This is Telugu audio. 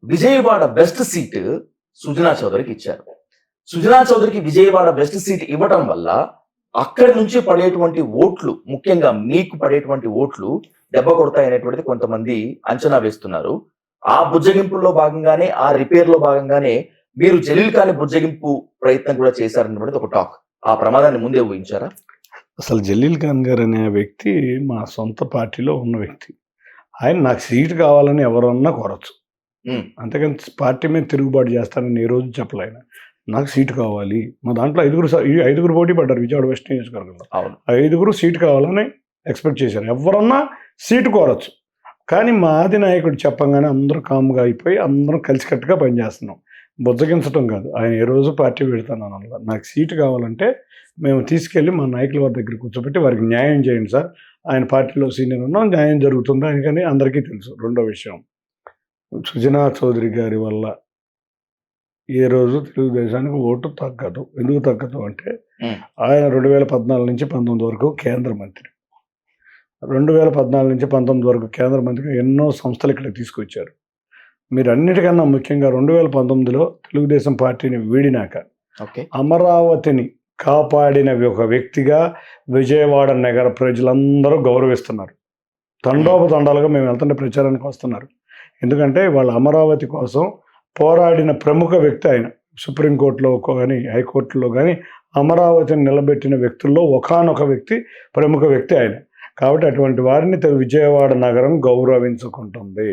విజయవాడ బెస్ట్ సీట్ సుజనా చౌదరికి ఇచ్చారు. సుజనా చౌదరికి విజయవాడ బెస్ట్ సీట్ ఇవ్వటం వల్ల అక్కడి నుంచి పడేటువంటి ఓట్లు, ముఖ్యంగా మీకు పడేటువంటి ఓట్లు దెబ్బ కొడతాయి అనేటువంటిది కొంతమంది అంచనా వేస్తున్నారు. ఆ బుజ్జగింపుల్లో భాగంగానే, ఆ రిపేర్ లో భాగంగానే మీరు జలీల్ ఖాన్ బుజ్జగింపు ప్రయత్నం కూడా చేశారనేటువంటిది ఒక టాక్. ఆ ప్రమాదాన్ని ముందే ఊహించారా? అసలు జలీల్ ఖాన్ గారు అనే వ్యక్తి మా సొంత పార్టీలో ఉన్న వ్యక్తి. ఆయన నాకు సీట్ కావాలని ఎవరన్నా కోరచ్చు. అంతేగాని పార్టీ మీద తిరుగుబాటు చేస్తానని ఏ రోజు చెప్పలే ఆయన. నాకు సీటు కావాలి. మా దాంట్లో ఐదుగురు పోటీ పడ్డారు విజయవాడ వెస్ట్ నియోజకవర్గంలో. అవును. ఐదుగురు సీటు కావాలని ఎక్స్పెక్ట్ చేశారు. ఎవరన్నా సీటు కోరచ్చు. కానీ మా ఆది నాయకుడు చెప్పంగానే అందరూ కామ్‌గా అయిపోయి అందరం కలిసికట్టుగా పనిచేస్తున్నాం. బుజ్జగించటం కాదు. ఆయన ఏ రోజు పార్టీ పెడతానని అనలా. నాకు సీటు కావాలంటే మేము తీసుకెళ్ళి మా నాయకుల వారి దగ్గర కూర్చోబెట్టి వారికి న్యాయం చేయండి సార్. ఆయన పార్టీలో సీనియర్ ఉన్నాం. న్యాయం జరుగుతుంది ఆయనకని అందరికీ తెలుసు. రెండో విషయం, సుజనా చౌదరి గారి వల్ల ఏ రోజు తెలుగుదేశానికి ఓటు తగ్గదు. ఎందుకు తగ్గదు అంటే ఆయన 2014 నుంచి 19 వరకు కేంద్ర మంత్రి. 2014 నుంచి 19 వరకు కేంద్ర మంత్రిగా ఎన్నో సంస్థలు ఇక్కడికి తీసుకొచ్చారు. మీరన్నిటికన్నా ముఖ్యంగా 2019లో తెలుగుదేశం పార్టీని వీడినాక అమరావతిని కాపాడిన ఒక వ్యక్తిగా విజయవాడ నగర ప్రజలందరూ గౌరవిస్తున్నారు. తండోపతండాలుగా మేము వెళ్తుంటే ప్రచారానికి వస్తున్నారు. ఎందుకంటే వాళ్ళ అమరావతి కోసం పోరాడిన ప్రముఖ వ్యక్తి ఆయన. సుప్రీంకోర్టులో కానీ హైకోర్టులో కానీ అమరావతిని నిలబెట్టిన వ్యక్తుల్లో ఒకానొక వ్యక్తి, ప్రముఖ వ్యక్తి ఆయన. కాబట్టి అటువంటి వారిని విజయవాడ నగరం గౌరవించుకుంటుంది.